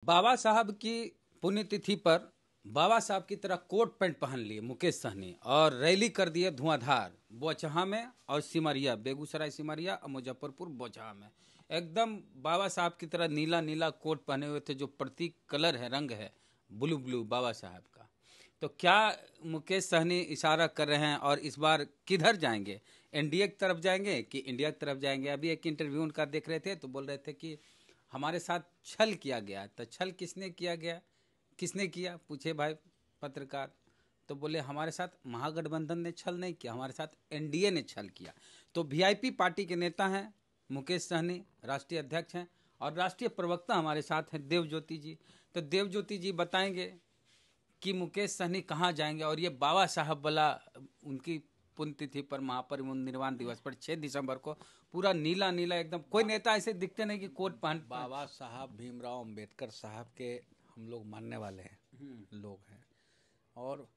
बाबा साहब की पुण्यतिथि पर बाबा साहब की तरह कोट पैंट पहन लिए मुकेश सहनी और रैली कर दिए धुआंधार बोचहा में और सिमरिया, बेगूसराय सिमरिया और मुजफ्फरपुर बोचहा में। एकदम बाबा साहब की तरह नीला नीला कोट पहने हुए थे, जो प्रतीक कलर है, रंग है ब्लू ब्लू बाबा साहब का। तो क्या मुकेश सहनी इशारा कर रहे हैं और इस बार किधर जाएंगे? एनडीए की तरफ जाएंगे कि इंडिया की तरफ जाएंगे? अभी एक इंटरव्यू उनका देख रहे थे तो बोल रहे थे कि हमारे साथ छल किया गया। तो छल किसने किया गया, किसने किया, पूछे भाई पत्रकार। तो बोले हमारे साथ महागठबंधन ने छल नहीं किया, हमारे साथ एनडीए ने छल किया। तो वीआईपी पार्टी के नेता हैं मुकेश सहनी, राष्ट्रीय अध्यक्ष हैं, और राष्ट्रीय प्रवक्ता हमारे साथ हैं देवज्योति जी। तो देवज्योति जी बताएंगे कि मुकेश सहनी कहाँ जाएंगे और ये बाबा साहब वाला उनकी पुण्यतिथि पर, महापरिनिर्वाण दिवस पर 6 दिसंबर को पूरा नीला नीला एकदम, कोई नेता ऐसे दिखते नहीं कि कोट पहन। बाबा साहब भीमराव अंबेडकर साहब के हम लोग मानने वाले हैं, लोग हैं, और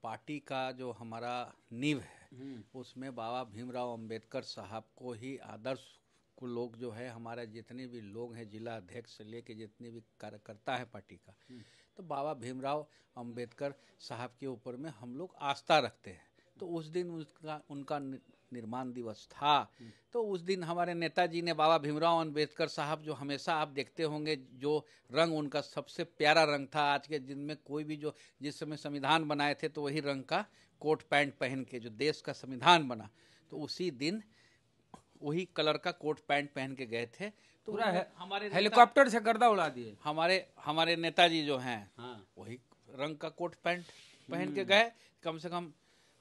पार्टी का जो हमारा नींव है उसमें बाबा भीमराव अंबेडकर साहब को ही आदर्श को लोग जो है, हमारे जितने भी लोग हैं, जिला अध्यक्ष से लेके जितने भी कार्यकर्ता है पार्टी का, तो बाबा भीमराव अंबेडकर साहब के ऊपर में हम लोग आस्था रखते हैं। तो उस दिन उनका निर्माण दिवस था, तो उस दिन हमारे नेताजी ने बाबा भीमराव अंबेडकर साहब, जो हमेशा आप देखते होंगे जो रंग उनका सबसे प्यारा रंग था, आज के दिन में कोई भी जो जिस समय संविधान बनाए थे तो वही रंग का कोट पैंट पहन के जो देश का संविधान बना, तो उसी दिन वही कलर का कोट पैंट पहन के गए थे। तो पूरा हमारे हेलीकॉप्टर से गर्दा उड़ा दिए। हमारे नेताजी जो हैं, हाँ। वही रंग का कोट पैंट पहन के गए। कम से कम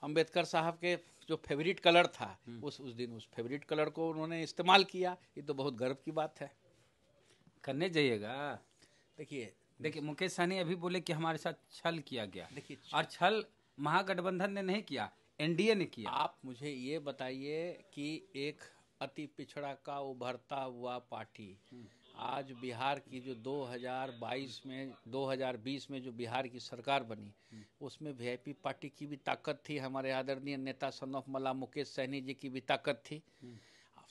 अंबेडकर साहब के जो फेवरेट कलर था, उस दिन उस फेवरेट कलर को उन्होंने इस्तेमाल किया। ये तो बहुत गर्व की बात है, करने जाइएगा। देखिए मुकेश सहनी अभी बोले कि हमारे साथ छल किया गया। देखिए, और छल महागठबंधन ने नहीं किया, एनडीए ने किया। आप मुझे ये बताइए कि एक अति पिछड़ा का उभरता हुआ पार्टी आज बिहार की जो 2020 में जो बिहार की सरकार बनी, उसमें वीआईपी पार्टी की भी ताकत थी, हमारे आदरणीय नेता सन ऑफ मल्ला मुकेश सहनी जी की भी ताकत थी।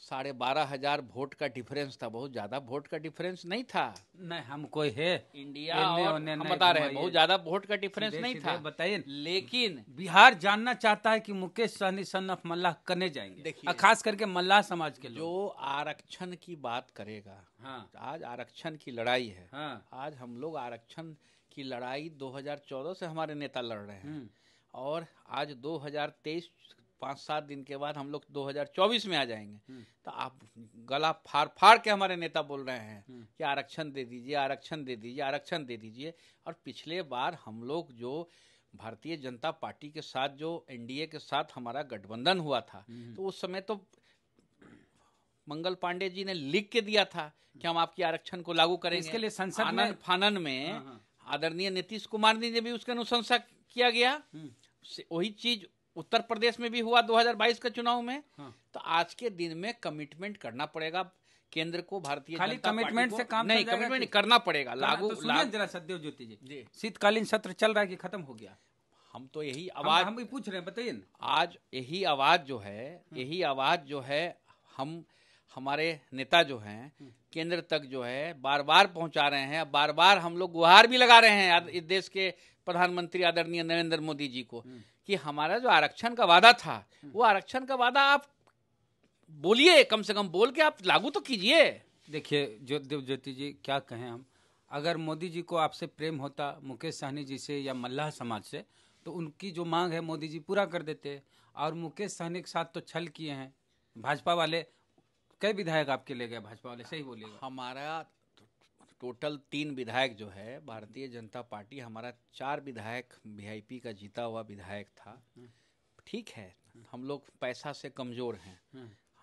12,500 वोट का डिफरेंस था, बहुत ज्यादा वोट का डिफरेंस नहीं था। नहीं, हम कोई है इंडिया और हम बता रहे हैं, बहुत ज्यादा वोट का डिफरेंस नहीं था। बताइए, लेकिन बिहार जानना चाहता है कि मुकेश सहनी सन ऑफ मल्लाह करने जाएंगे। देखिए, खास करके मल्लाह समाज के लोग जो आरक्षण की बात करेगा। हाँ। आज आरक्षण की लड़ाई है। हाँ। आज हम लोग आरक्षण की लड़ाई 2014 से हमारे नेता लड़ रहे हैं, और आज 2023 5-7 दिन के बाद हम लोग 2024 में आ जाएंगे। तो आप गला फाड़ फाड़ के हमारे नेता बोल रहे हैं कि आरक्षण दे दीजिए, आरक्षण दे दीजिए, आरक्षण दे दीजिए। और पिछले बार हम लोग जो भारतीय जनता पार्टी के साथ, जो एनडीए के साथ हमारा गठबंधन हुआ था, तो उस समय तो मंगल पांडे जी ने लिख के दिया था कि हम आपकी आरक्षण को लागू करेंगे। इसके लिए संसद आनंद फानन में आदरणीय नीतीश कुमार ने भी उसकी अनुशंसा किया गया। वही चीज उत्तर प्रदेश में भी हुआ 2022 का चुनाव में। तो आज के दिन में कमिटमेंट करना पड़ेगा केंद्र को, भारतीय खाली कमिटमेंट से काम नहीं, कमिटमेंट करना पड़ेगा, लागू। तो जरा देवज्योति जी, शीतकालीन सत्र चल रहा है कि खत्म हो गया? हम तो यही आवाज हम भी पूछ रहे हैं, बताइए ना। आज यही आवाज जो है हम हमारे नेता जो हैं केंद्र तक जो है बार बार पहुंचा रहे हैं। बार बार हम लोग गुहार भी लगा रहे हैं इस देश के प्रधानमंत्री आदरणीय नरेंद्र मोदी जी को कि हमारा जो आरक्षण का वादा था, वो आरक्षण का वादा आप बोलिए, कम से कम बोल के आप लागू तो कीजिए। देखिए जो देवज्योति जी, क्या कहें हम, अगर मोदी जी को आपसे प्रेम होता, मुकेश सहनी जी से या मल्लाह समाज से, तो उनकी जो मांग है मोदी जी पूरा कर देते। और मुकेश सहनी के साथ तो छल किए हैं भाजपा वाले। कई विधायक आपके ले गए भाजपा वाले, सही बोलिएगा? हमारा टोटल 3 विधायक जो है भारतीय जनता पार्टी, हमारा 4 विधायक वीआईपी का जीता हुआ विधायक था। ठीक है, हम लोग पैसा से कमजोर हैं,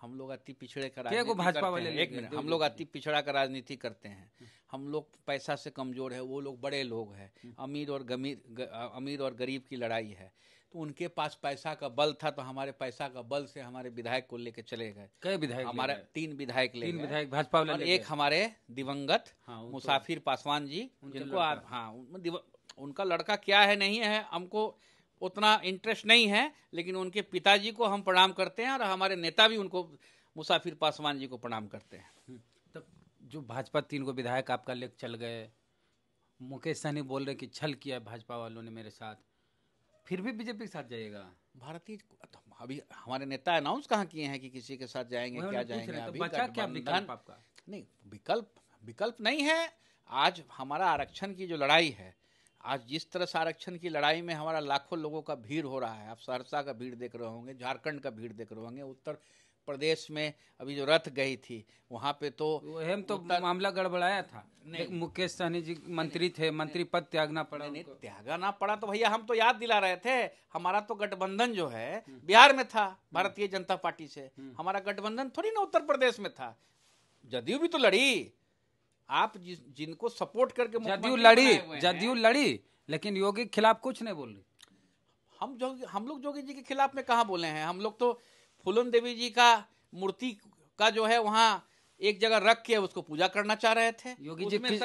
हम लोग अति पिछड़े का राजनीति भाजपा वाले, एक मिनट, हम लोग अति पिछड़ा का राजनीति करते हैं। हम लोग पैसा से कमजोर है, वो लोग बड़े लोग हैं। अमीर और गरीब की लड़ाई है, तो उनके पास पैसा का बल था, तो हमारे पैसा का बल से हमारे विधायक को लेके चले गए। कई विधायक? हमारा 3 विधायक ले गए। 3 विधायक भाजपा वाले, और एक हमारे दिवंगत मुसाफिर पासवान जी, जिनको उनका लड़का क्या है नहीं है हमको उतना इंटरेस्ट नहीं है, लेकिन उनके पिताजी को हम प्रणाम करते हैं, और हमारे नेता भी उनको, मुसाफिर पासवान जी को प्रणाम करते हैं। तो जो भाजपा 3 को विधायक आपका लेके चल गए, मुकेश सहनी बोल रहे कि छल किया भाजपा वालों ने मेरे साथ, फिर भी बीजेपी के साथ जाइएगा? भारतीय अभी हमारे नेता अनाउंस कहाँ किए हैं कि किसी के साथ जाएंगे, वही क्या हम पूछ जाएंगे? रहे हैं, तो अभी बचा क्या गठबंधन विकल्प आपका? नहीं, विकल्प नहीं है। आज हमारा आरक्षण की जो लड़ाई है, आज जिस तरह से आरक्षण की लड़ाई में हमारा लाखों लोगों का भीड़ हो रहा है, आप सहरसा का भीड़ देख रहे होंगे, झारखंड का भीड़ देख रहे होंगे, उत्तर प्रदेश में अभी जो रथ गई थी वहाँ पे तो हम तो मामला गड़बड़ाया था। मुकेश सहनी जी मंत्री थे, मंत्री पद त्यागना पड़ा। नहीं, त्यागना पड़ा तो भैया हम तो याद दिला रहे थे, हमारा तो गठबंधन जो है बिहार में था भारतीय जनता पार्टी से, हमारा गठबंधन थोड़ी ना उत्तर प्रदेश में था। जदयू भी तो लड़ी, आप जिनको सपोर्ट करके जदयू लड़ी, लेकिन योगी के खिलाफ कुछ नहीं बोल रही। हम लोग जोगी जी के खिलाफ में कहाँ बोले हैं? हम लोग तो फूलन देवी जी का मूर्ति का जो है वहाँ एक जगह रख के उसको पूजा करना चाह रहे थे। योगी जी में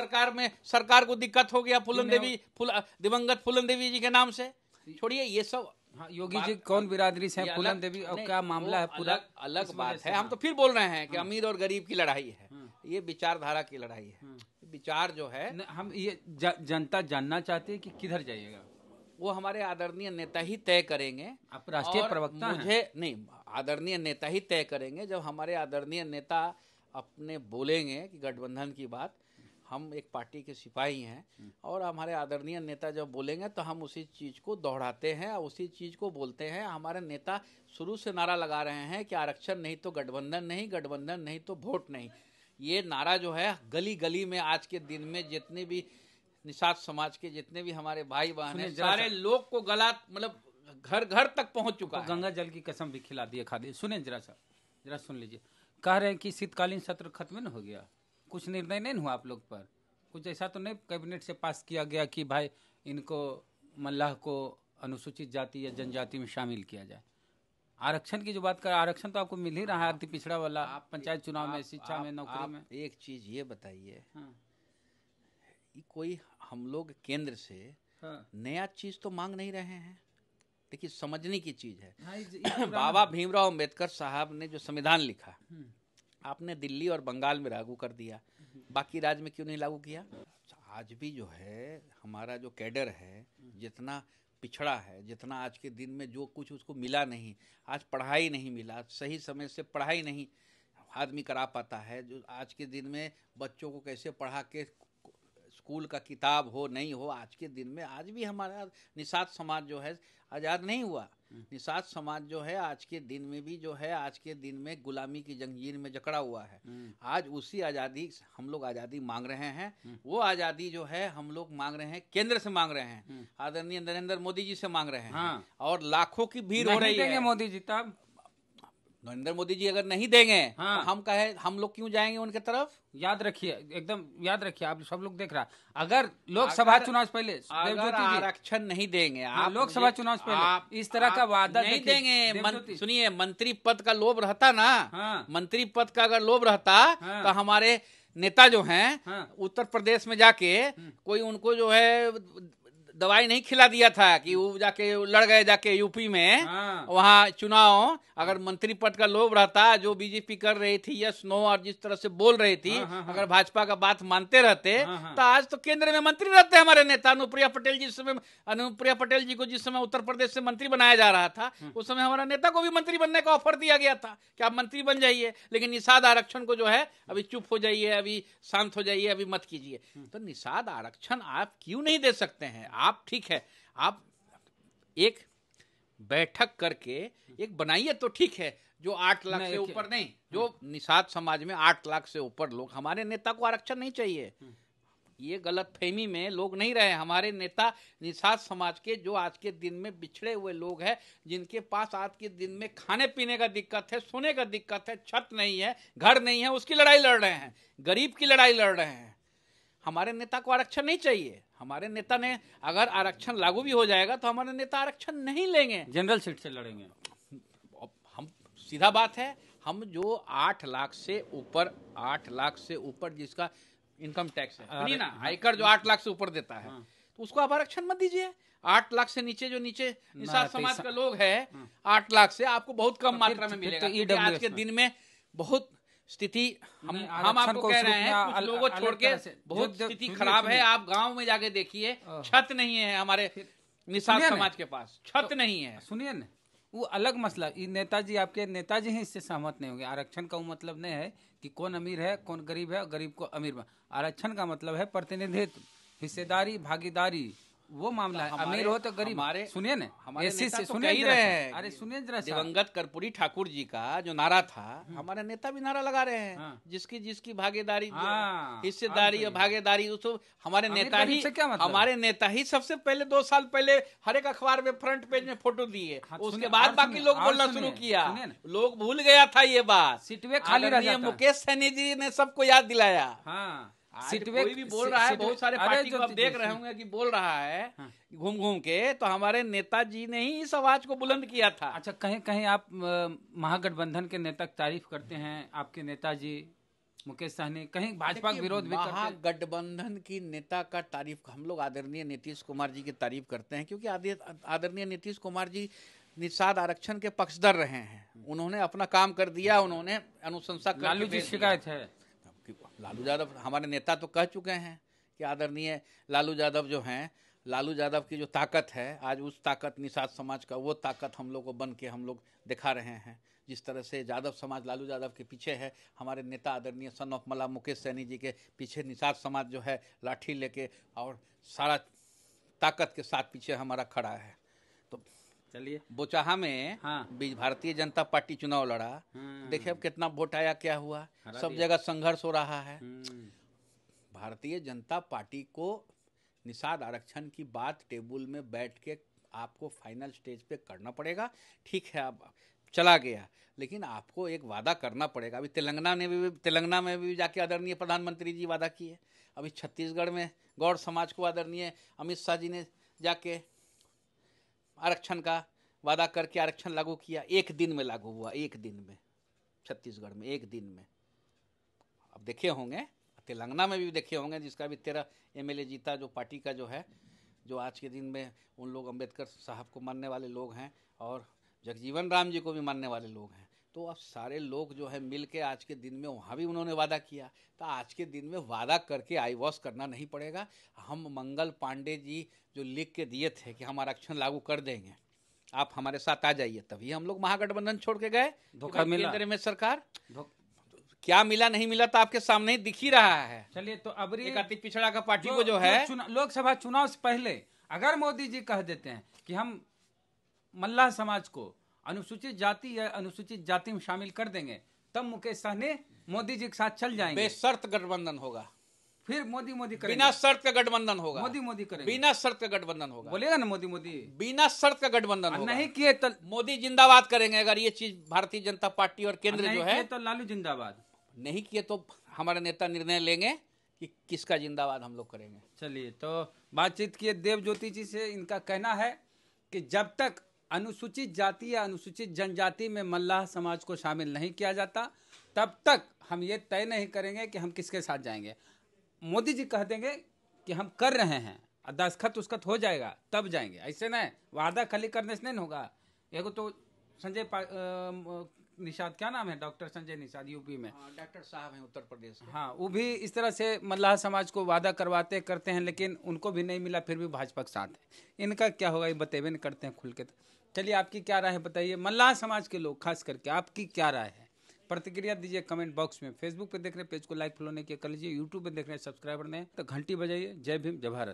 सरकार को दिक्कत हो गया दिवंगत फूलन देवी जी के नाम से। छोड़िए ये सब। हाँ, योगी जी कौन बिरादरी से हैं, फूलन देवी, और क्या मामला है पूरा अलग बात है। हम तो फिर बोल रहे हैं कि अमीर और गरीब की लड़ाई है, ये विचारधारा की लड़ाई है। विचार जो है हम ये जनता जानना चाहते हैं कि किधर जाइएगा, वो हमारे आदरणीय नेता ही तय करेंगे। आप राष्ट्रीय प्रवक्ता हैं। मुझे नहीं, आदरणीय नेता ही तय करेंगे। जब हमारे आदरणीय नेता अपने बोलेंगे कि गठबंधन की बात, हम एक पार्टी के सिपाही हैं, और हमारे आदरणीय नेता जब बोलेंगे तो हम उसी चीज़ को दोहराते हैं, उसी चीज़ को बोलते हैं। हमारे नेता शुरू से नारा लगा रहे हैं कि आरक्षण नहीं तो गठबंधन नहीं, गठबंधन नहीं तो वोट नहीं। ये नारा जो है गली गली में आज के दिन में जितने भी निषाद समाज के जितने भी हमारे भाई बहन हैं, सारे लोग को गला मतलब घर घर तक पहुंच चुका है। गंगा जल की कसम भी खिला दिए, खा दिए। सुने जरा सुन लीजिए। कह रहे हैं कि शीतकालीन सत्र खत्म न हो गया, कुछ निर्णय नहीं हुआ आप लोग पर, कुछ ऐसा तो नहीं कैबिनेट से पास किया गया कि भाई इनको मल्लाह को अनुसूचित जाति या जनजाति में शामिल किया जाए? आरक्षण की जो बात कर, आरक्षण तो आपको मिल ही रहा है, अति पिछड़ा वाला, पंचायत चुनाव में, शिक्षा में, नौकरी में। एक चीज ये बताइए, कोई हम लोग केंद्र से नया चीज तो मांग नहीं रहे हैं, देखिए समझने की चीज है। बाबा भीमराव अंबेडकर साहब ने जो संविधान लिखा, आपने दिल्ली और बंगाल में लागू कर दिया, बाकी राज्य में क्यों नहीं लागू किया? आज भी जो है हमारा जो कैडर है, जितना पिछड़ा है, जितना आज के दिन में जो कुछ उसको मिला नहीं, आज पढ़ाई नहीं मिला, सही समय से पढ़ाई नहीं आदमी करा पाता है, जो आज के दिन में बच्चों को कैसे पढ़ा के स्कूल का किताब हो नहीं हो, आज के दिन में आज भी हमारा निषाद समाज जो है आज़ाद नहीं हुआ। निषाद समाज जो है आज के दिन में भी जो है आज के दिन में गुलामी की जंजीर में जकड़ा हुआ है। आज उसी आज़ादी हम लोग आज़ादी मांग रहे हैं, वो आज़ादी जो है हम लोग मांग रहे हैं, केंद्र से मांग रहे हैं, आदरणीय नरेंद्र मोदी जी से मांग रहे हैं। और लाखों की भीड़ हो रही है। मोदी जी तब नरेंद्र मोदी जी अगर नहीं देंगे तो हम कहे हम लोग क्यों जाएंगे उनके तरफ? याद रखिए, एकदम याद रखिए, आप सब लोग देख रहा, अगर लोकसभा चुनाव से पहले अगर आरक्षण नहीं देंगे, आप लोकसभा चुनाव से पहले इस तरह का वादा नहीं देंगे। सुनिए, मंत्री पद का लोभ रहता ना, मंत्री पद का अगर लोभ रहता तो हमारे नेता जो हैं उत्तर प्रदेश में जाके कोई उनको जो है दवाई नहीं खिला दिया था कि वो जाके लड़ गए जाके यूपी में वहाँ चुनाव। अगर मंत्री पद का लोभ रहता, जो बीजेपी कर रही थी यस नो और जिस तरह से बोल रही थी, अगर भाजपा का बात मानते रहते तो आज तो केंद्र में मंत्री रहते हमारे नेता। अनुप्रिया पटेल जी को जिस समय उत्तर प्रदेश से मंत्री बनाया जा रहा था, उस समय हमारा नेता को भी मंत्री बनने का ऑफर दिया गया था कि आप मंत्री बन जाइए, लेकिन निषाद आरक्षण को जो है अभी चुप हो जाइए, अभी शांत हो जाइए, अभी मत कीजिए। तो निषाद आरक्षण आप क्यों नहीं दे सकते हैं? आप ठीक है, आप एक बैठक करके एक बनाइए तो ठीक है, जो 8 लाख से ऊपर नहीं, जो निषाद समाज में 8 लाख से ऊपर लोग, हमारे नेता को आरक्षण नहीं चाहिए। ये गलत फहमी में लोग नहीं रहे। हमारे नेता निषाद समाज के जो आज के दिन में बिछड़े हुए लोग हैं, जिनके पास आज के दिन में खाने पीने का दिक्कत है, सोने का दिक्कत है, छत नहीं है, घर नहीं है, उसकी लड़ाई लड़ रहे हैं, गरीब की लड़ाई लड़ रहे हैं। हमारे नेता को आरक्षण नहीं चाहिए। हमारे नेता ने अगर आरक्षण लागू भी हो जाएगा तो हमारे नेता आरक्षण नहीं लेंगे, जनरल सीट से लड़ेंगे। हम सीधा बात है, हम जो 8 लाख से ऊपर जिसका इनकम टैक्स है, सुनिए ना, आयकर जो 8 लाख से ऊपर देता है, तो उसको आप आरक्षण मत दीजिए। 8 लाख से नीचे जो निषाद समाज का लोग है, 8 लाख से आपको बहुत कम मात्रा में मिलेगा। आज के दिन में बहुत स्थिति हम नहीं, हम आरक्षण आपको को कह उस रहे रूप में हैं, कुछ लोगों अलग छोड़ के तरह से बहुत जो स्थिति सुनिए, खराब है। सुनिए। आप गांव में जाके देखिए, छत नहीं है हमारे निषाद सुनिए ना। समाज के पास, छत नहीं है। सुनिए ना, वो अलग मसला। ये नेताजी, आपके नेताजी हैं, इससे सहमत नहीं होंगे। आरक्षण का वो मतलब नहीं है कि कौन अमीर है कौन गरीब है, गरीब को अमीर बना। आरक्षण का मतलब है प्रतिनिधित्व, हिस्सेदारी, भागीदारी, वो मामला है। अमीर हो तो गरीब। हमारे सुनिए ना, हमारे ऐसी नेता से तो सुनिए कह ही जरा रहे सा। हैं। अरे सुनिए जरा सा। दिवंगत कर्पूरी ठाकुर जी का जो नारा था, हमारे नेता भी नारा लगा रहे हैं। हाँ। जिसकी जिसकी भागीदारी, हाँ, हिस्सेदारी अब और भागीदारी, उसको हमारे अमीर नेता गरीब ही से क्या मतलब? हमारे नेता ही सबसे पहले 2 साल पहले हर एक अखबार में फ्रंट पेज में फोटो दिए। हाँ, उसके सुनिए, बाद और बाकी सुनिए, लोग और बोलना सुनिए, शुरू किया। सुनिए ना। लोग भूल गया था ये बात। सीटवे खाली रह आदरणीय जाता। मुकेश सहनी जी ने सबको याद दिलाया। हाँ, आज सीटवे कोई भी बोल रहा है, सीटवे- बहुत सारे अरे पार्टी जो को आप देख जी, रहे सुनिए। होंगे कि बोल रहा है हाँ। घूम घूम के, तो हमारे नेताजी ने ही इस आवाज को बुलंद किया था। अच्छा, कहीं कहीं आप महागठबंधन के नेता की तारीफ करते हैं, आपके नेताजी मुकेश सहनी, कहीं भाजपा का देखिए, विरोध भी करते हैं। महागठबंधन की नेता का तारीफ हम लोग आदरणीय नीतीश कुमार जी की तारीफ करते हैं, क्योंकि आदरणीय नीतीश कुमार जी निषाद आरक्षण के पक्षधर रहे हैं। उन्होंने अपना काम कर दिया, उन्होंने अनुशंसा करके लालू जी भेज दिया। शिकायत है। लालू यादव हमारे नेता तो कह चुके हैं कि आदरणीय लालू यादव जो हैं, लालू यादव की जो ताकत है, आज उस ताकत निषाद समाज का वो ताकत हम लोग को बन के हम लोग दिखा रहे हैं। जिस तरह से यादव समाज लालू यादव के पीछे है, हमारे नेता आदरणीय सन ऑफ मला मुकेश सहनी जी के पीछे निषाद समाज जो है लाठी लेके और सारा ताकत के साथ पीछे हमारा खड़ा है। तो चलिए, बोचाहा में हाँ। भारतीय जनता पार्टी चुनाव लड़ा। देखिए अब कितना वोट आया, क्या हुआ। हरा सब दिया। जगह संघर्ष हो रहा है। भारतीय जनता पार्टी को निषाद आरक्षण की बात टेबल में बैठ के आपको फाइनल स्टेज पे करना पड़ेगा। ठीक है, अब चला गया, लेकिन आपको एक वादा करना पड़ेगा। अभी तेलंगाना में भी जाके आदरणीय प्रधानमंत्री जी वादा किए। अभी छत्तीसगढ़ में गौड़ समाज को आदरणीय अमित शाह जी ने जाके आरक्षण का वादा करके आरक्षण लागू किया। 1 दिन में लागू हुआ, 1 दिन में, छत्तीसगढ़ में 1 दिन में। अब देखे होंगे, तेलंगाना में भी देखे होंगे, जिसका भी 13 MLA जीता, जो पार्टी का जो है, जो आज के दिन में उन लोग अम्बेडकर साहब को मानने वाले लोग हैं और जगजीवन राम जी को भी मानने वाले लोग हैं। तो अब सारे लोग जो है मिल के आज के दिन में वहाँ भी उन्होंने वादा किया। तो आज के दिन में वादा करके आई वॉश करना नहीं पड़ेगा। हम मंगल पांडे जी जो लिख के दिए थे कि हम आरक्षण लागू कर देंगे, आप हमारे साथ आ जाइए, तभी हम लोग महागठबंधन छोड़ के गए। धोखा मिला। केंद्र में सरकार क्या मिला नहीं मिला तो आपके सामने ही दिख ही रहा है। चलिए, तो अब एक अति पिछड़ा का पार्टी को जो है, लोकसभा चुनाव से पहले अगर मोदी जी कह देते हैं कि हम मल्लाह समाज को अनुसूचित जाति या अनुसूचित जाति में शामिल कर देंगे, तब मुकेश सहनी मोदी जी के साथ चल जाएंगे। बेशर्त गठबंधन होगा, फिर मोदी करेंगे। बिना शर्त का गठबंधन होगा। मोदी करेंगे, बिना शर्त का गठबंधन होगा। बोलेगा ना मोदी बिना शर्त का गठबंधन होगा। नहीं किए तो मोदी जिंदाबाद करेंगे। अगर ये चीज भारतीय जनता पार्टी और केंद्र नहीं जो है, किए तो लालू जिंदाबाद। नहीं किए तो हमारे नेता निर्णय लेंगे कि किसका जिंदाबाद हम लोग करेंगे। चलिए, तो बातचीत किए देव ज्योति जी से। इनका कहना है कि जब तक अनुसूचित जाति या अनुसूचित जनजाति में मल्लाह समाज को शामिल नहीं किया जाता, तब तक हम ये तय नहीं करेंगे कि हम किसके साथ जाएंगे। मोदी जी कह देंगे कि हम कर रहे हैं, दस्तखत उसखत हो जाएगा, तब जाएंगे। ऐसे नहीं, वादा खाली करने से नहीं होगा। एगो तो संजय निषाद, क्या नाम है, डॉक्टर संजय निषाद, यूपी में डॉक्टर साहब हैं उत्तर प्रदेश के। हाँ, वो भी इस तरह से मल्लाह समाज को वादा करवाते करते हैं, लेकिन उनको भी नहीं मिला, फिर भी भाजपा के साथ है। इनका क्या होगा ये बतेबे नहीं करते हैं खुल के। चलिए, आपकी क्या राय है बताइए। मल्लाह समाज के लोग खास करके आपकी क्या राय है, प्रतिक्रिया दीजिए कमेंट बॉक्स में। फेसबुक पे देख रहे हैं पेज को लाइक फॉलो नहीं किया कर लीजिए, यूट्यूब पे देख रहे हैं सब्सक्राइबर नहीं तो घंटी बजाइए। जय भीम, जय भारत।